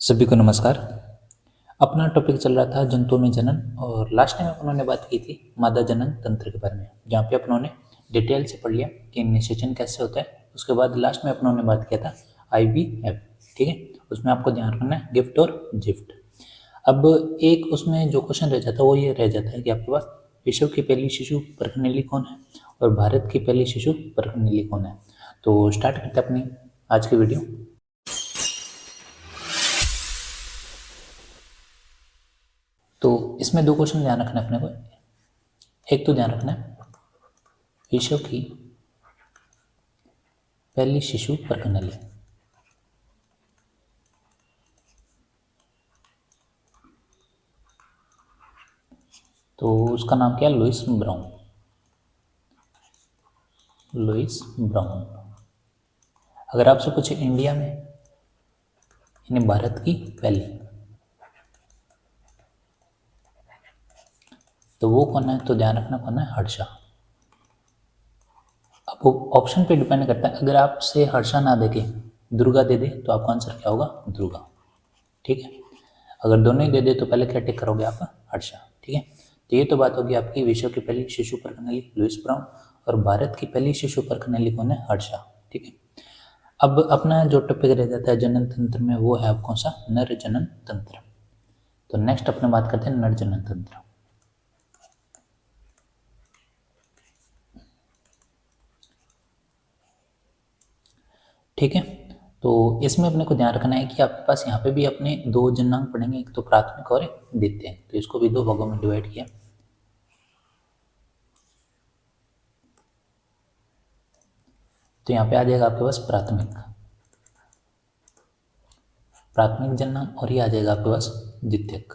सभी को नमस्कार। अपना टॉपिक चल रहा था जंतुओं में जनन और लास्ट टाइम अपनों ने बात की थी मादा जनन तंत्र के बारे में, जहाँ पे अपनों ने डिटेल से पढ़ लिया कि निषेचन कैसे होता है। उसके बाद लास्ट में अपनों ने बात किया था IVF, ठीक है। उसमें आपको ध्यान रखना है गिफ्ट और जिफ्ट। अब एक उसमें जो क्वेश्चन रह जाता है वो ये रह जाता है कि आपके पास विश्व की पहली शिशु परखनेली कौन है और भारत की पहली शिशु परखनेली कौन है। तो स्टार्ट करते हैं अपनी आज की वीडियो। तो इसमें दो क्वेश्चन ध्यान रखना है अपने को। एक तो ध्यान रखना है विश्व की पहली शिशु परखनेली, तो उसका नाम क्या है? Louise Brown. Louise Brown. अगर आपसे पूछे इंडिया में यानी भारत की पहली, तो वो कौन है? तो ध्यान रखना कौन है? हर्षा। अब ऑप्शन पे डिपेंड करता है। अगर आपसे हर्षा ना देके दुर्गा दे दे तो आपका आंसर क्या होगा? दुर्गा, ठीक है। अगर दोनों ही दे दे तो पहले क्या टिक करोगे आप? हर्षा, ठीक है। तो ये तो बात होगी आपकी विश्व की पहली शिशु परखनेली लुइस ब्राउन और भारत की पहली शिशु परखनेली कौन है? हर्षा, ठीक है। अब अपना जो टॉपिक रह जाता है जनन तंत्र में, वो है कौन सा? नर जनन तंत्र। तो नेक्स्ट अपने बात करते हैं नर जनन तंत्र, ठीक है। तो इसमें अपने को ध्यान रखना है कि आपके पास यहाँ पे भी अपने दो जनांग पढ़ेंगे, एक तो प्राथमिक और एक द्वितीय। तो इसको भी दो भागों में डिवाइड किया। तो यहाँ पे आ जाएगा आपके पास प्राथमिक जनांग और ये आ जाएगा आपके पास द्वितीयक।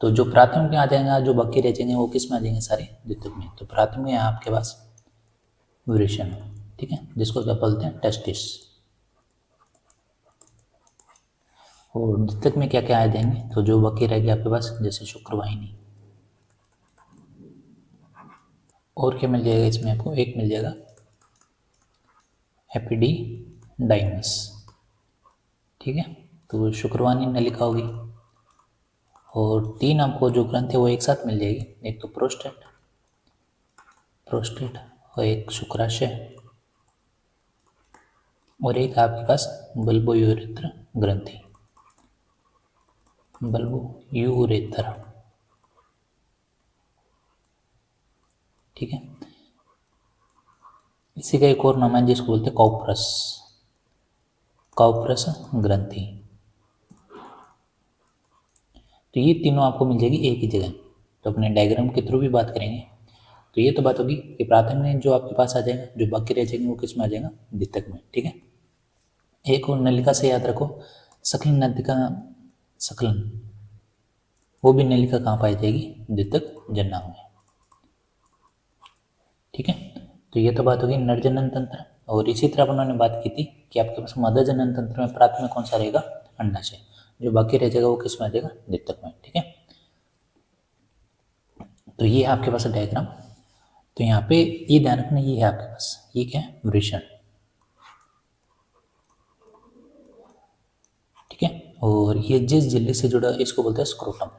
तो जो प्राथमिक में आ जाएगा, जो बाकी रह जाएंगे वो किस में आ जाएंगे? सारे द्वितीयक में। तो प्राथमिक में है आपके पास वृषण, ठीक है, जिसको क्या बोलते हैं? टेस्टिस। और द्वितीयक में क्या क्या आ जाएंगे? तो जो बाकी रहेगी आपके पास जैसे शुक्रवाहिनी। और क्या मिल जाएगा इसमें आपको? एक मिल जाएगा एपिडिडाइमस, ठीक है। तो शुक्रवाहिनी नलिका होगी। और तीन आपको जो ग्रंथ है वो एक साथ मिल जाएगी, एक तो प्रोस्टेट और एक शुक्राशय और एक आपके पास बल्बोयूरेथ्र ग्रंथि, बल्बोयूरेथ्र, ठीक है। इसी का एक और नाम है जिसको बोलते हैं कॉपरस ग्रंथि। तो ये तीनों आपको मिल जाएगी एक ही जगह। तो अपने डायग्राम के थ्रू भी बात करेंगे। तो ये तो बात होगी कि प्राथमिक जो आपके पास आ जाएगा, जो बाकी रह जाएंगे वो किस में आ जाएगा? द्वितीयक में, ठीक है। एक और नलिका से याद रखो, सकलन नदी का सकलन, वो भी नलिका कहाँ पाई जाएगी? द्वितीयक जनांग में, ठीक है। तो ये तो बात होगी नर जनन तंत्र। और इसी तरह उन्होंने बात की थी कि आपके पास मादा जनन तंत्र में प्राथमिक कौन सा रहेगा? अंडाशय। जो बाकी रह जाएगा वो किस में आ जाएगा? द्वितीयक में, ठीक है। तो ये है आपके पास डायग्राम। तो यहाँ पे ये ध्यान रखना, ये है आपके पास, ये क्या है? वृषण, ठीक है। और ये जिस झिल्ली से जुड़ा इसको बोलते हैं स्क्रोटम,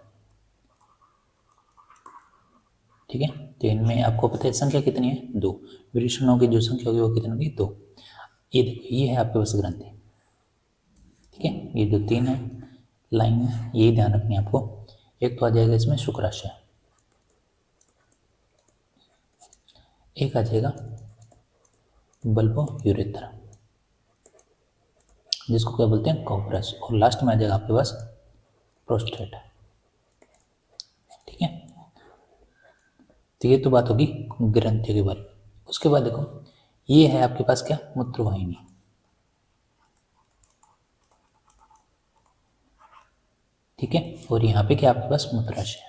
ठीक है। तो इनमें आपको पता है संख्या कितनी है? दो। वृषणों की जो संख्या होगी वो कितनी होगी? दो। ये देखो, ये है आपके पास ग्रंथि, ठीक है। ये जो तीन है लाइन है, यही ध्यान रखनी है आपको। एक तो आ जाएगा इसमें शुक्राशय, एक आ जाएगा बल्बोयूरेथ्रा, जिसको क्या बोलते हैं? कॉपरस, और लास्ट में आ जाएगा आपके पास प्रोस्टेट, ठीक है। तो ये तो बात होगी ग्रंथियों के बारे में। उसके बाद देखो, ये है आपके पास क्या? मूत्रवाहिनी, ठीक है। और यहाँ पे क्या आपके पास? मूत्राशय।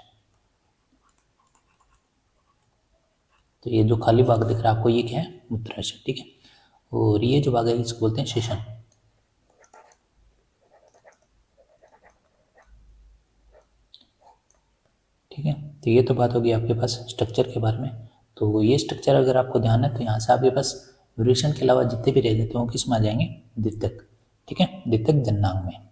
तो ये जो खाली भाग दिख रहा है आपको, ये क्या है? मूत्राशय, ठीक है। और ये जो भाग है इसको बोलते हैं शेषण, ठीक है। तो ये तो बात होगी आपके पास स्ट्रक्चर के बारे में। तो ये स्ट्रक्चर अगर आपको ध्यान है तो यहाँ से आपके पास वृषण के अलावा जितने भी रह जाते हैं वो किस में आ जाएंगे? द्वितीयक, ठीक है, द्वितीयक जननांग में।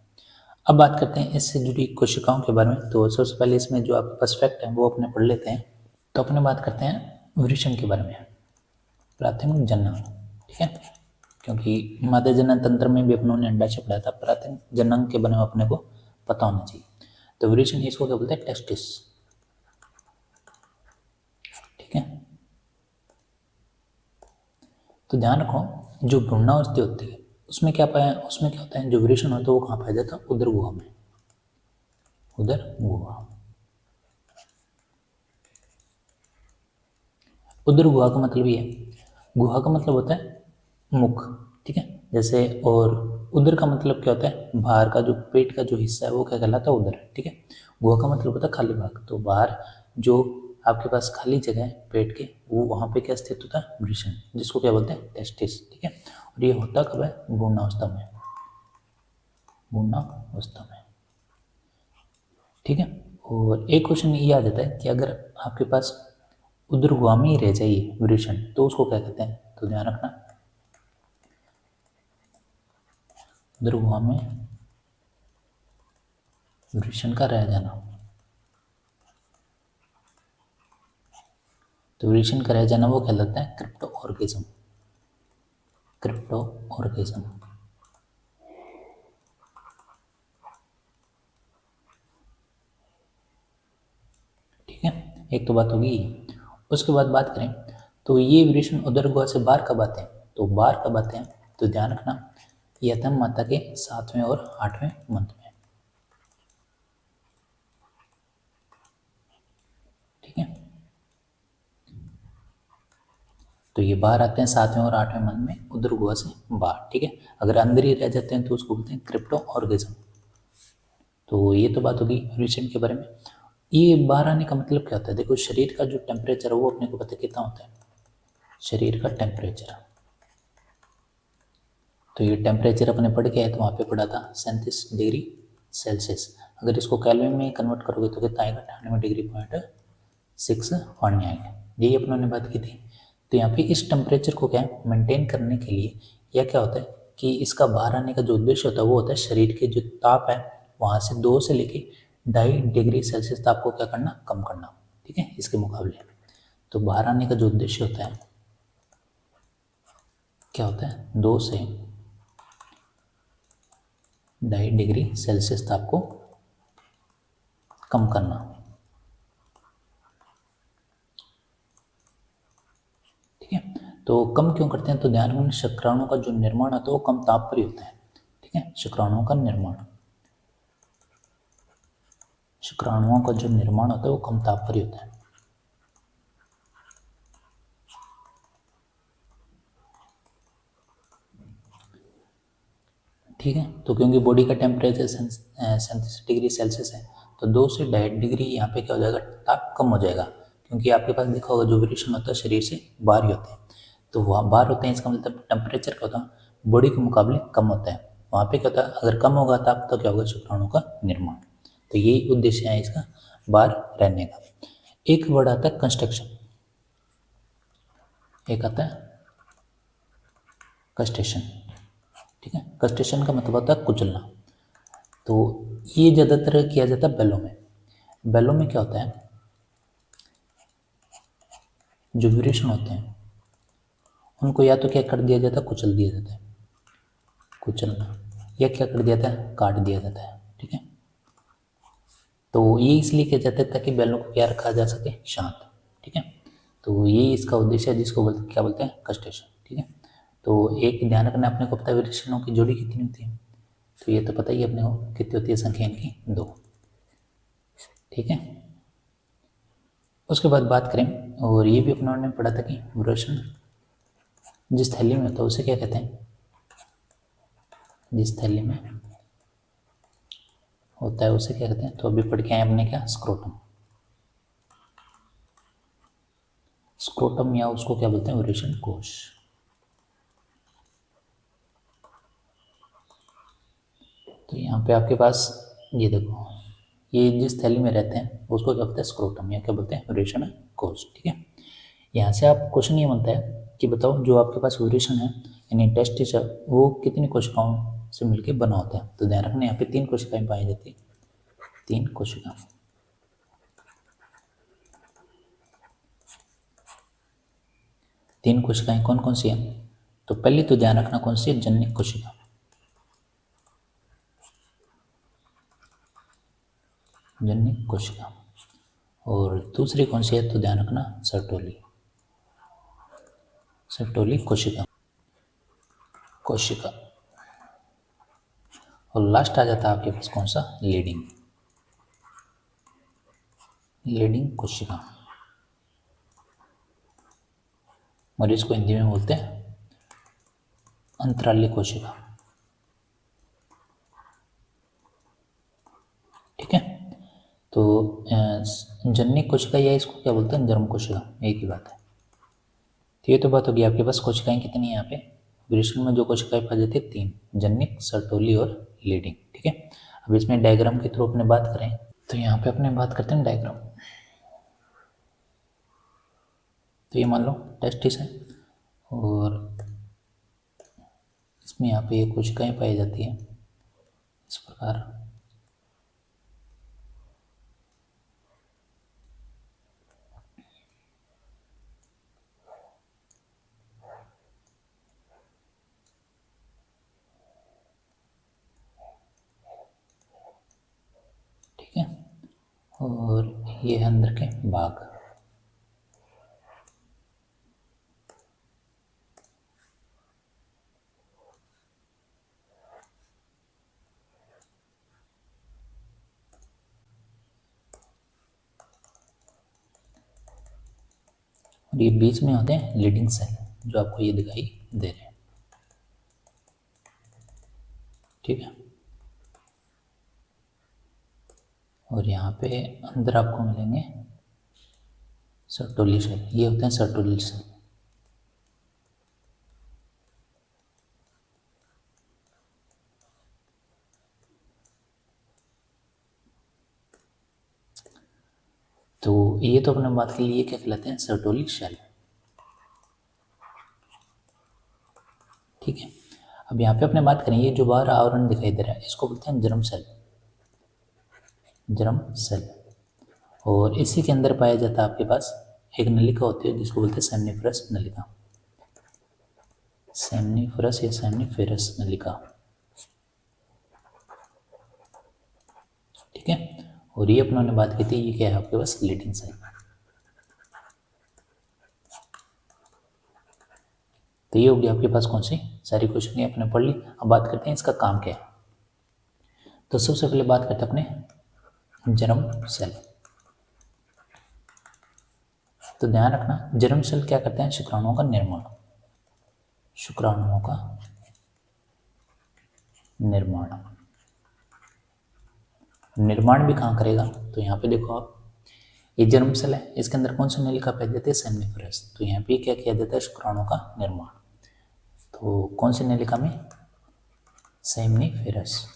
अब बात करते हैं इससे जुड़ी कोशिकाओं के बारे में। तो सबसे पहले इसमें जो आपके पास फैक्ट है वो अपने पढ़ लेते हैं। तो अपने बात करते हैं वृषण के बारे में, प्राथमिक जननांग, ठीक है, क्योंकि मादा जनन तंत्र में भी अपनों ने अंडाशय पढ़ा था, प्राथमिक जननांग के बारे में अपने को पता होना चाहिए। तो वृषण इसको क्या बोलते हैं, टेस्टिस, ठीक है। तो ध्यान रखो जो भ्रूणावस्था होती है उसमें क्या पाया, उसमें क्या होता है, जो वृषण होता है वो कहाँ पाया जाता है, उदर गुहा में, उदर गुहा। उदर गुहा का मतलब ये है, गुहा का मतलब होता है मुख, ठीक है, जैसे, और उदर का मतलब क्या होता है, बाहर का जो पेट का जो हिस्सा है वो क्या कहलाता है, उदर, ठीक है। गुहा का मतलब होता है खाली भाग, तो बाहर जो आपके पास खाली जगह है पेट के, वो वहाँ पे क्या स्थित होता है, वृषण, जिसको क्या बोलते हैं, टेस्टिस, ठीक है। और ये होता कब है, भ्रूणावस्था में, भ्रूणावस्था में, ठीक है। और एक क्वेश्चन ये आ जाता है कि अगर आपके पास उदर गुहा में ही रह जाइए वृषण तो उसको क्या कहते हैं, तो ध्यान रखना, उदर गुहा में वृषण का रह जाना, तो वृषण का रह जाना वो कहलाता है क्रिप्टो ऑर्गेज्म, क्रिप्टो ऑर्गेज्म, ठीक है। एक तो बात होगी। उसके बाद बात करें तो ये वृषण उदर गुहा से बाहर कब आते हैं, तो बाहर कब आते हैं, तो ध्यान रखना ये आता है माता के 7वें और 8वें मंथ में, ठीक है। तो ये बाहर आते हैं 7वें और 8वें मंथ में उदर गुहा से बाहर, ठीक है। अगर अंदर ही रह जाते हैं तो उसको बोलते हैं क्रिप्टो ऑर्गेज्म। तो ये तो बात होगी वृषण के बारे में। ये बाहर आने का मतलब क्या होता है, देखो शरीर का जो टेम्परेचर है वो अपने को पता कितना होता है, शरीर का टेम्परेचर। तो ये टेम्परेचर अपने पढ़ के है तो वहाँ पे पढ़ा था 37 डिग्री सेल्सियस। अगर इसको केल्विन में कन्वर्ट करोगे तो कितना आएगा, 98.6 फारेनहाइट, यही अपनों ने बात की थी। तो यहाँ पे इस टेम्परेचर को क्या है मेंटेन करने के लिए यह क्या होता है कि इसका बाहर आने का जो उद्देश्य होता है वो होता है शरीर के जो ताप है वहाँ से 2 से लेके 2.5 डिग्री सेल्सियस ताप को क्या करना, कम करना, ठीक है, इसके मुकाबले। तो बाहर आने का जो उद्देश्य होता है क्या होता है, 2 से 2.5 डिग्री सेल्सियस ताप को कम करना, ठीक है। तो कम क्यों करते हैं, तो ध्यान रखना शुक्राणुओं का जो निर्माण होता है वो कम ताप पर ही होता है, ठीक है। शुक्राणुओं का निर्माण, शुक्राणुओं का जो निर्माण होता है वो कम ताप पर ही होता है, ठीक है। तो क्योंकि बॉडी का टेम्परेचर 37 डिग्री सेल्सियस है तो 2 से 2.5 डिग्री यहाँ पे क्या हो जाएगा, ताप कम हो जाएगा, क्योंकि आपके पास देखा होगा जो वृषण होता है शरीर से बाहर ही होते हैं, तो वहाँ बाहर होते हैं, इसका मतलब टेम्परेचर क्या होता है बॉडी के मुकाबले कम होता है। वहाँ पे क्या होता है, अगर कम होगा ताप तो क्या होगा, शुक्राणु का निर्माण। तो यही उद्देश्य है इसका बाहर रहने का। एक वर्ड आता है कंस्ट्रक्शन, एक आता है कस्टेशन, ठीक है। कस्टेशन का मतलब होता है कुचलना। तो ये ज़्यादातर किया जाता है बैलों में। बैलों में क्या होता है, जो वृषण होते हैं उनको या तो क्या कर दिया जाता है, कुचल दिया जाता है, कुचलना, या क्या कर दिया जाता है, काट दिया जाता है, ठीक है। तो ये इसलिए किया जाता है ताकि बैलों को क्या रखा जा सके, शांत, ठीक है। तो ये इसका उद्देश्य है जिसको बोलते क्या बोलते हैं, कस्टेशन, ठीक है। तो एक ध्यान रखना, अपने को पता है वृषणों की जोड़ी कितनी होती है, तो ये तो पता ही अपने को कितनी होती है, संख्या इनकी 2, ठीक है। उसके बाद बात करें, और ये भी अपनों ने पढ़ा था कि वृषण जिस थैली में होता है उसे क्या कहते हैं, जिस थैली में होता है उसे क्या कहते हैं, तो अभी पढ़ के आए अपने क्या, स्क्रोटम, स्क्रोटम या उसको क्या बोलते हैं, वृषण कोश। तो यहाँ पे आपके पास ये देखो, ये जिस थैली में रहते हैं उसको क्या बोलते हैं, स्क्रोटम, या क्या बोलते हैं, वृषण कोश, ठीक है। यहाँ से आप क्वेश्चन ये बनता है कि बताओ जो आपके पास वृषण है यानी टेस्टिस है वो कितनी कोशिकाओं से मिलकर बना होता है। तो ध्यान रखना यहाँ पे 3 कोशिकाएं पाई जाती है, 3 कोशिका। तीन कोशिकाएं कौन कौन सी हैं? तो पहली तो ध्यान रखना कौन सी है? जननिक कोशिका। जननिक कोशिका। और दूसरी कौन सी है? तो ध्यान रखना सर्टोली। सर्टोली कोशिका। कोशिका। और लास्ट आ जाता है आपके पास कौन सा? लीडिंग। लीडिंग कोशिका। और इसको हिंदी में बोलते हैं अंतराली कोशिका। ठीक है। तो जननिक कोशिका या इसको क्या बोलते हैं? जर्म कोशिका, एक ही बात है। तो ये तो बात होगी आपके पास कोशिकाएं कितनी है यहाँ पे? वृषण में जो कोशिकाएं पाई जाती है 3, जननिक, सर्टोली और लीडिंग। ठीक है। अब इसमें डायग्राम के थ्रू अपने बात करें तो यहाँ पे अपने बात करते हैं डायग्राम। तो ये मान लो टेस्टिस है और इसमें यहाँ पे ये कोशिकाएं पाई जाती है इस प्रकार। ठीक है। और ये है अंदर के भाग। और ये बीच में होते हैं लीडिंग सेल, जो आपको ये दिखाई दे रहे हैं। ठीक है। और यहाँ पे अंदर आपको मिलेंगे सर्टोली सेल, ये होते हैं सर्टोली सेल। तो ये तो अपने बात के लिए क्या कहलाते हैं? Sertoli cell. ठीक है। अब यहाँ पे अपने बात करें, ये जो बाहर आवरण दिखाई दे रहा है इसको बोलते हैं जर्म सेल। Germ cell. और इसी के अंदर पाया जाता है आपके पास एक नलिका होती है जिसको बोलते हैं सेमनीफरस नलिका। सेमनीफरस या सेमनीफेरस नलिका। ठीक है। और ये अपनों ने बात की थी, ये क्या है आपके पास? Leading cell. तो ये होगी आपके पास कौन सी? सारी क्वेश्चन अपने पढ़ ली। अब बात करते हैं इसका काम क्या है। तो सबसे पहले बात करते हैं अपने जर्म सेल। तो ध्यान रखना जर्म सेल क्या करते हैं? शुक्राणुओं का निर्माण। शुक्राणुओं का निर्माण। निर्माण भी कहाँ करेगा? तो यहाँ पे देखो आप, ये जर्म सेल है, इसके अंदर कौन सी नलिका पाई जाती है? सेमनीफरस। तो यहाँ पे क्या किया जाता है? शुक्राणुओं का निर्माण। तो कौन सी नलिका में? सेमनीफेरस।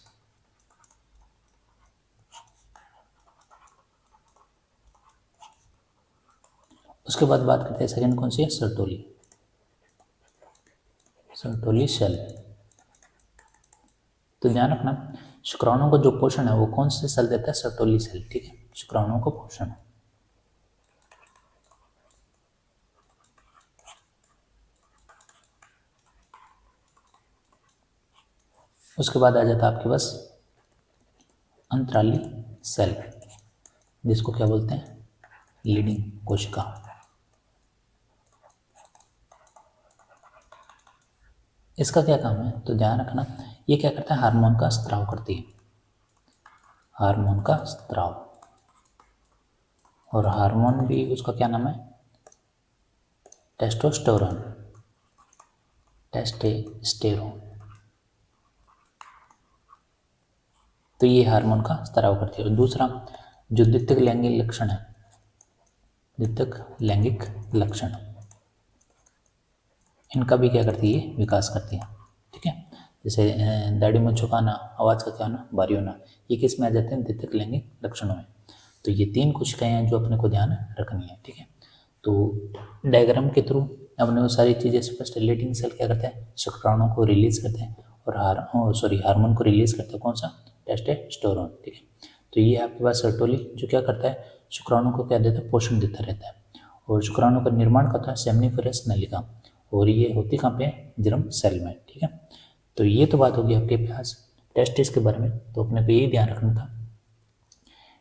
उसके बाद बात करते हैं सेकंड कौन सी है? सर्टोली। Sertoli cell. तो ध्यान रखना शुक्राणुओं का जो पोषण है वो कौन से सेल देता है? Sertoli cell. ठीक है। शुक्राणुओं का पोषण। उसके बाद आ जाता है आपके पास अंतराली सेल, जिसको क्या बोलते हैं? लीडिंग कोशिका। इसका क्या काम है? तो ध्यान रखना ये क्या करता है? हार्मोन का स्त्राव करती है। हार्मोन का स्त्राव। और हार्मोन भी उसका क्या नाम है? टेस्टोस्टेरोन। टेस्टेस्टेरोन। तो ये हार्मोन का स्त्राव करती है। और दूसरा जो द्वितीयक लैंगिक लक्षण है, द्वितीयक लैंगिक लक्षण, इनका भी क्या करती है? विकास करती है। ठीक है। जैसे दाढ़ी में झुकाना, आवाज़ का क्या होना, भारी होना, ये किस में आ जाते हैं? द्वितीयक लैंगिक लक्षणों में। तो ये 3 कोशिकाएं हैं जो अपने को ध्यान रखनी है। ठीक है। तो डायग्राम के थ्रू अपने वो सारी चीज़ें स्पष्ट। लीडिंग सेल क्या करते हैं? शुक्राणुओं को रिलीज करते हैं और हार्मोन को रिलीज करता है, कौन सा, टेस्टोस्टेरोन। ठीक है, तो ये आपके पास सर्टोली जो क्या करता है, शुक्राणु को क्या देता है, पोषण देता रहता है। और शुक्राणु का निर्माण करता है सेमनीफेरस नलिका, और ये होती कहाँ पे, जर्म सेल में। ठीक है, तो ये तो बात होगी आपके पास टेस्टिस के बारे में, तो अपने को यही ध्यान रखना था।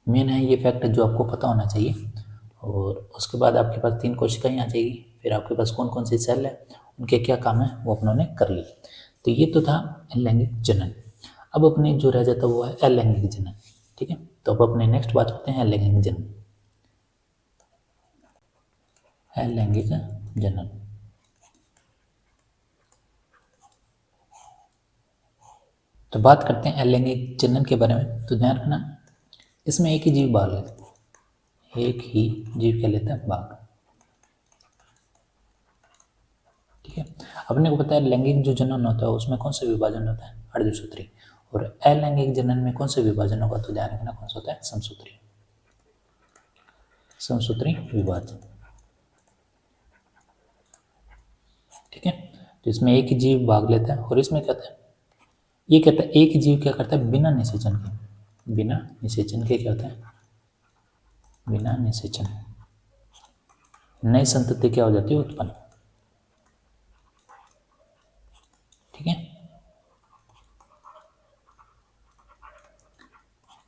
मेन है ये फैक्ट जो आपको पता होना चाहिए। और उसके बाद आपके पास 3 कोशिकाएं आ जाएगी, फिर आपके पास कौन कौन सी सेल है, उनके क्या काम है, वो अपनों ने कर लिए। तो ये तो था लैंगिक जनन। अब अपने जो रह जाता वो है अलैंगिक जनन। ठीक है, तो अब अपने नेक्स्ट बात करते हैं अलैंगिक जनन। अलैंगिक जनन, तो बात करते हैं अलैंगिक जनन के बारे में। तो ध्यान रखना, इसमें एक ही जीव भाग लेता है, एक ही जीव क्या लेता है, भाग। ठीक है, अपने को पता है लैंगिक जो जनन होता है उसमें कौन सा विभाजन होता है, अर्धसूत्री। और अलैंगिक जनन में कौन सा विभाजन होगा, तो ध्यान रखना कौन सा होता है, समसूत्री, समसूत्री विभाजन। ठीक है, तो इसमें एक ही जीव भाग लेता है, और इसमें क्या होता है, ये कहता है एक जीव क्या करता है, बिना निषेचन के, बिना निषेचन के क्या होता है, बिना निषेचन नई संतति क्या हो जाती है, उत्पन्न। ठीक है,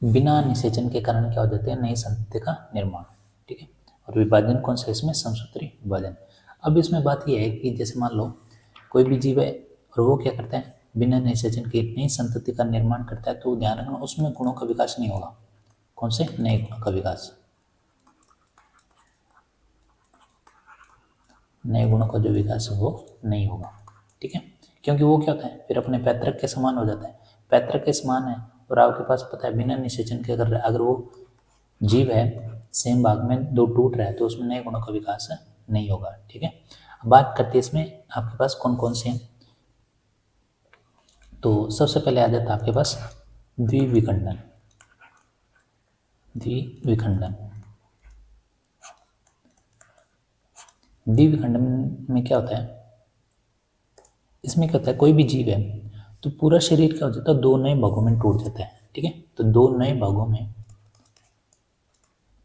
बिना निषेचन के कारण क्या हो जाते हैं, नई संतति का निर्माण। ठीक है, और विभाजन कौन सा, इसमें समसूत्री विभाजन। अब इसमें बात यह है कि जैसे मान लो कोई भी जीव है और वो क्या करता है, बिना निषेचन के नई संतति का निर्माण करता है, तो ध्यान रखना उसमें गुणों का विकास नहीं होगा। कौन से, नए गुणों का विकास, नए गुणों का जो विकास है वो नहीं होगा। ठीक है, क्योंकि वो क्या होता है, फिर अपने पैतृक के समान हो जाता है, पैतृक के समान है, और आपके पास पता है बिना निषेचन के अगर वो जीव है सेम भाग में दो टूट रहा है, तो उसमें नए गुणों का विकास नहीं होगा। ठीक है, अब बात करते हैं इसमें आपके पास कौन कौन से हैं। तो सबसे पहले आ जाता है आपके पास द्विविखंडन, द्विविखंडन। द्विविखंडन में क्या होता है, इसमें क्या होता है, कोई भी जीव है तो पूरा शरीर क्या हो जाता है, 2 नए भागों में टूट जाता है। ठीक है, तो 2 नए भागों में,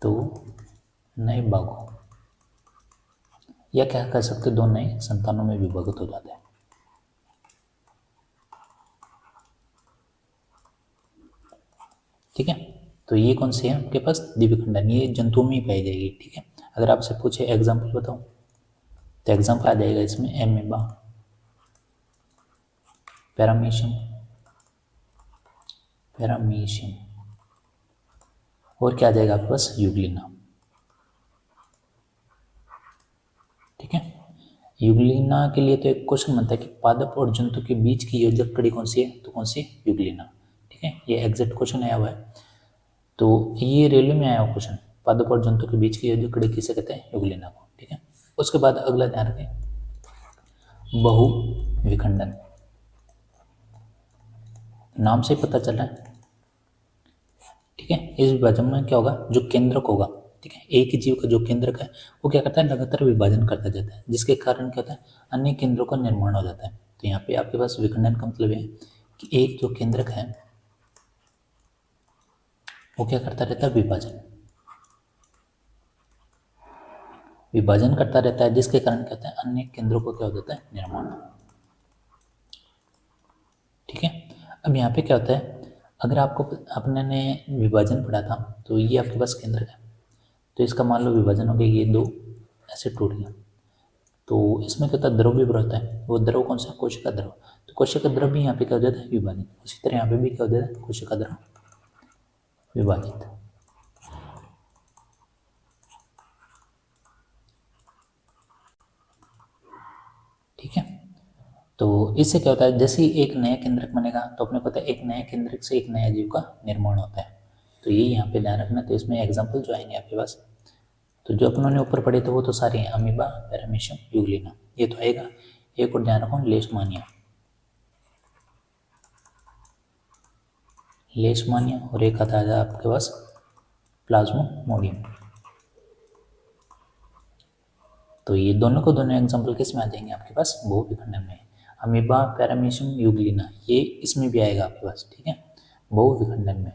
2 नए भागों, या क्या कह सकते, 2 नए संतानों में विभाजित हो जाता है। ठीक है, तो ये कौन से हैं आपके पास, द्विविखंडन, ये जंतुओं में ही पाई जाएगी। ठीक है, अगर आपसे पूछे एग्जाम्पल बताओ, तो एग्जाम्पल आ जाएगा इसमें एमीबा, पैरामीशियम, पैरामीशियम, और क्या आ जाएगा आपके पास, यूग्लिना। ठीक है, यूग्लिना के लिए तो एक क्वेश्चन बनता है कि पादप और जंतु के बीच की योजक कड़ी कौन सी है, तो कौन सी, यूग्लिना। ठीक है, ये एग्जैक्ट क्वेश्चन आया हुआ है, तो ये रेलवे में आया हुआ क्वेश्चन, पादप और जंतु के बीच की योजक कड़ी किसे कहते हैं, यूग्लिना को। ठीक है, उसके बाद अगला ध्यान रखें, बहुविखंडन, नाम से ही पता चल रहा है। ठीक है, इस विभाजन में क्या होगा, जो केंद्रक होगा, ठीक है, एक ही जीव का जो केंद्रक है वो क्या करता है, लगातार विभाजन करता जाता है, जिसके कारण क्या होता है, अन्य केंद्रों का निर्माण हो जाता है। तो यहाँ पे आपके पास विखंडन का मतलब है कि एक जो केंद्रक है वो क्या करता रहता है, विभाजन, विभाजन करता रहता है, जिसके कारण क्या होता है, अन्य केंद्रों को क्या हो जाता है, निर्माण। ठीक है, अब यहाँ पे क्या होता है, अगर आपको अपने ने विभाजन पढ़ा था, तो ये आपके पास केंद्र है, तो इसका मान लो विभाजन हो गया, ये 2 ऐसे टूट गया, तो इसमें क्या होता है, द्रव भी बढ़ता है, वो द्रव कौन सा, कोशिका द्रव। तो कोशिका द्रव भी यहाँ पे क्या हो जाता है, विभाजन। उसी तरह यहाँ पे भी क्या हो जाता है, कोशिका द्रव विभाजित। ठीक है, तो इससे क्या होता है, जैसे ही एक नया केंद्रक बनेगा, तो अपने पता है एक नए केंद्रक से एक नया जीव का निर्माण होता है। तो ये यहाँ पे ध्यान रखना। तो इसमें एग्जाम्पल जो आएंगे आपके पास, तो जो अपनों ने ऊपर पढ़े थे वो तो सारे हैं, अमीबा, पैरामीशियम, यूग्लिना, ये तो आएगा। एक और ध्यान रखो, लेशमानिया, लेशमानिया, और एक आता है आपके पास प्लाज्मोमोडियम। तो ये दोनों को दोनों एग्जाम्पल किस में आ जाएंगे आपके पास, बहुविखंडन में। अमीबा पैरामीशियम यूग्लिना, ये इसमें भी आएगा आपके पास, ठीक है, बहुविखंडन में।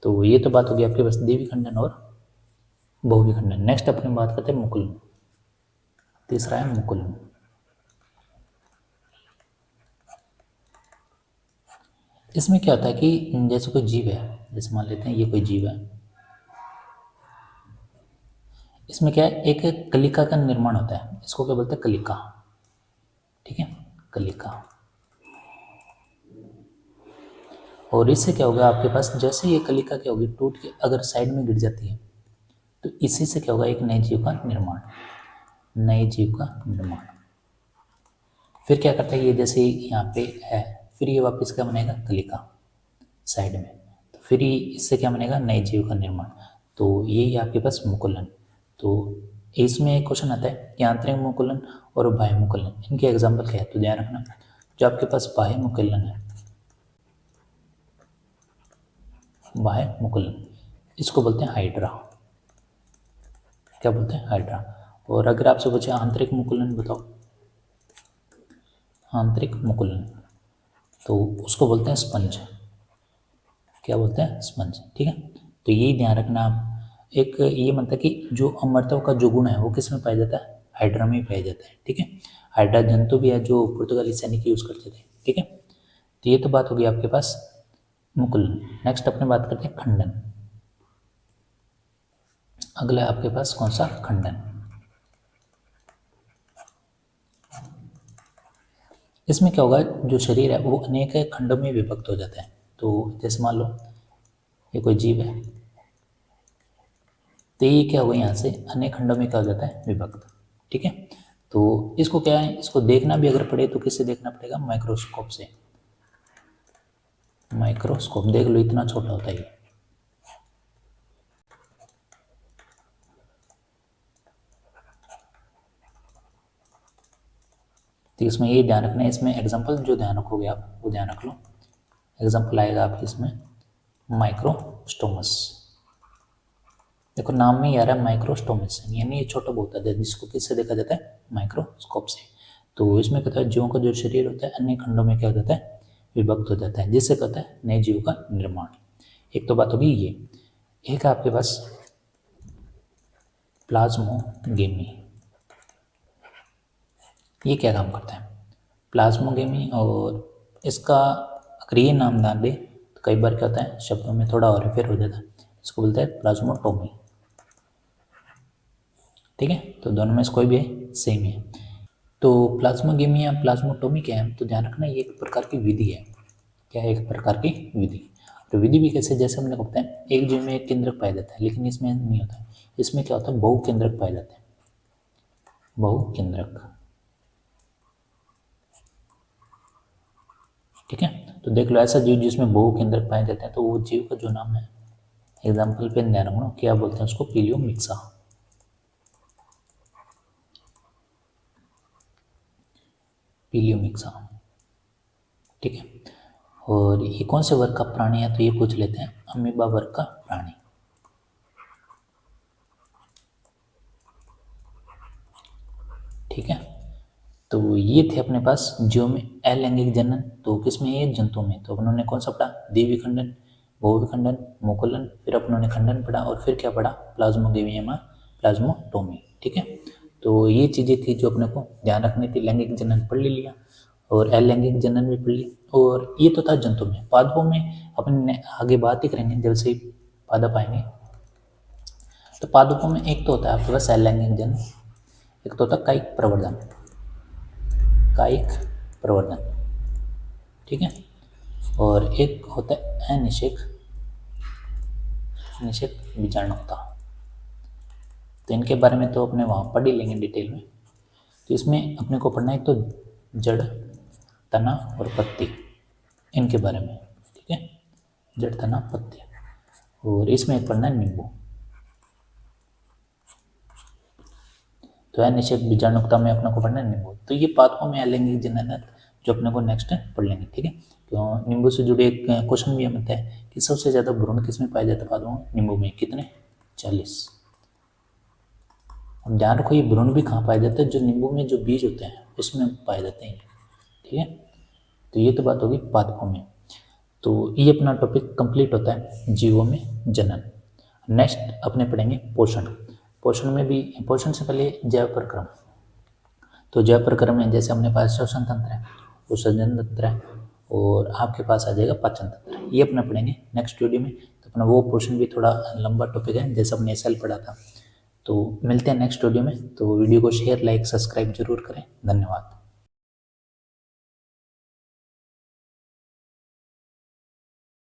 तो ये तो बात होगी आपके पास द्विविखंडन और बहुविखंडन। नेक्स्ट अपने बात करते हैं मुकुलन। तीसरा है मुकुलन। इसमें क्या होता है कि जैसे कोई जीव है, जैसे मान लेते हैं ये कोई जीव है, इसमें क्या है, एक कलिका का निर्माण होता है, इसको क्या बोलते हैं, कलिका, ठीक है, कलिका। और इससे क्या होगा आपके पास, जैसे ये कलिका क्या होगी, टूट के अगर साइड में गिर जाती है, तो इसी से क्या होगा, एक नए जीव का निर्माण, नए जीव का निर्माण। फिर क्या करता है ये, जैसे यहाँ पे है, फिर ये वापस क्या बनेगा, कलिका साइड में, तो फिर इससे क्या बनेगा, नए जीव का निर्माण। तो यही आपके पास मुकुलन। तो इसमें एक क्वेश्चन आता है कि आंतरिक मुकुलन और बाह्य मुकुलन, इनके एग्जाम्पल क्या है, तो ध्यान रखना, जो आपके पास बाह्य मुकुलन है, बाह्य मुकुलन, इसको बोलते हैं हाइड्रा, क्या बोलते हैं, हाइड्रा। और अगर आपसे पूछे आंतरिक मुकुलन बताओ, आंतरिक मुकुलन, तो उसको बोलते हैं स्पंज, क्या बोलते हैं, स्पंज, ठीक है। तो यही ध्यान रखना आप। एक ये मतलब कि जो अमरत्व का जो गुण है वो किस में पाया जाता है, हाइड्रा में पाया जाता है, ठीक है। हाइड्रा जंतु भी है जो पुर्तगाली सैनिक यूज करते थे, ठीक है। तो ये तो बात होगी आपके पास मुकुलन। नेक्स्ट अपने बात करते हैं खंडन। अगला है आपके पास कौन सा, खंडन। इसमें क्या होगा, जो शरीर है वो अनेक खंडों में विभक्त हो जाता है। तो जैसे मान लो ये कोई जीव है, तो ये क्या होगा, यहाँ से अनेक खंडों में क्या हो जाता है, विभक्त, ठीक है। तो इसको क्या है, इसको देखना भी अगर पड़े तो किससे देखना पड़ेगा, माइक्रोस्कोप से। माइक्रोस्कोप देख लो, इतना छोटा होता है ये, तो इसमें ये ध्यान रखना है। इसमें एग्जांपल जो ध्यान रखोगे आप वो ध्यान रख लो। एग्जांपल आएगा आपके इसमें माइक्रोस्टोमस, देखो नाम में ही आ रहा है माइक्रोस्टोमस, यानी ये छोटा बहुत है जिसको किससे देखा जाता है, माइक्रोस्कोप से। तो इसमें कहता है जीवों का जो शरीर होता है अन्य खंडों में क्या हो जाता है, विभक्त हो जाता है, जिससे कहता है नए जीव का निर्माण। एक तो बात होगी ये। एक आपके पास प्लाज्मोगेमी, ये क्या काम करता है, प्लाज्मोगेमी। और इसका अगर ये नाम डाल दे तो कई बार क्या होता है, शब्दों में थोड़ा और फेर हो जाता है, इसको बोलते हैं प्लाज्मोटोमी, ठीक है। तो दोनों में से कोई भी है, सेम है। तो प्लाज्मोगेमी या प्लाज्मोटोमी क्या है, तो ध्यान रखना ये एक प्रकार की विधि है, क्या है, एक प्रकार की विधि। तो विधि भी कैसे, जैसे हमने कहते हैं एक जीव में एक केंद्रक पाया जाता है, लेकिन इसमें नहीं होता है, इसमें क्या होता है, बहुकेंद्रक पाया जाता है, बहुकेंद्रक, ठीक है। तो देख लो ऐसा जीव जिसमें बहुकेंद्रक पाए जाते हैं, तो वो जीव का जो नाम है, एग्जाम्पल पे ध्यान रखना, क्या बोलते हैं उसको, पीलियोमिक्सा, पीलियोमिक्सा, ठीक है। और ये कौन से वर्ग का प्राणी है, तो ये पूछ लेते हैं, अमीबा वर्ग का प्राणी, ठीक है। तो ये थे अपने पास जीव में अलैंगिक जनन, तो किसमें, ये जंतु में। तो अपनों ने कौन सा पढ़ा, द्विविखंडन, बहुविखंडन, मुकुलन, फिर अपनों ने खंडन पढ़ा, और फिर क्या पढ़ा, प्लाज्मोगेमिया, प्लाज्मोटोमी, ठीक है। तो ये चीज़ें थी जो अपने को ध्यान रखनी थी। लैंगिक जनन पढ़ लिया और अलैंगिक जनन भी पढ़ लिया, और ये तो था जंतु में। पादपों में अपन आगे बात ही करेंगे जब से पादप आएंगे। तो पादपों में एक तो होता है आपके पास अलैंगिक जनन, एक तो होता है कायिक प्रवर्धन, कायिक प्रवर्धन, ठीक है। और एक होता है अनिषेक, निषेक बीजाणुता। तो इनके बारे में तो अपने वहाँ पढ़ ही लेंगे डिटेल में। तो इसमें अपने को पढ़ना है तो जड़, तना और पत्ती, इनके बारे में, ठीक है, जड़, तना, पत्ती। और इसमें एक पढ़ना है नींबू। तो अनिषेक बीजाणुता में अपने को पढ़ना है नींबू। तो ये पादपों में अलैंगिक जनन है जो अपने को नेक्स्ट पढ़ लेंगे, ठीक है। क्यों, नींबू से जुड़े एक क्वेश्चन भी हमें है कि सबसे ज़्यादा भ्रूण किसमें पाया जाता है पादपों में, नींबू में, कितने, 40। अब ध्यान रखो ये भ्रूण भी कहाँ पाए जाते हैं, जो नींबू में जो बीज होते हैं उसमें पाए जाते हैं। ठीक है। तो ये तो बात होगी पादपों में। तो ये अपना टॉपिक कंप्लीट होता है जीवों में जनन। नेक्स्ट अपने पढ़ेंगे पोषण। पोषण में भी, पोषण से पहले जैव प्रक्रम। तो जैव प्रक्रम में जैसे अपने पास श्वसन तंत्र है, उत्सर्जन तंत्र है, और आपके पास आ जाएगा पाचन तंत्र। ये अपना पढ़ेंगे नेक्स्ट वीडियो में। तो अपना वो पोर्शन भी थोड़ा लंबा टॉपिक है, जैसे अपने सेल पढ़ा था। तो मिलते हैं नेक्स्ट वीडियो में। तो वीडियो को शेयर, लाइक, सब्सक्राइब जरूर करें। धन्यवाद।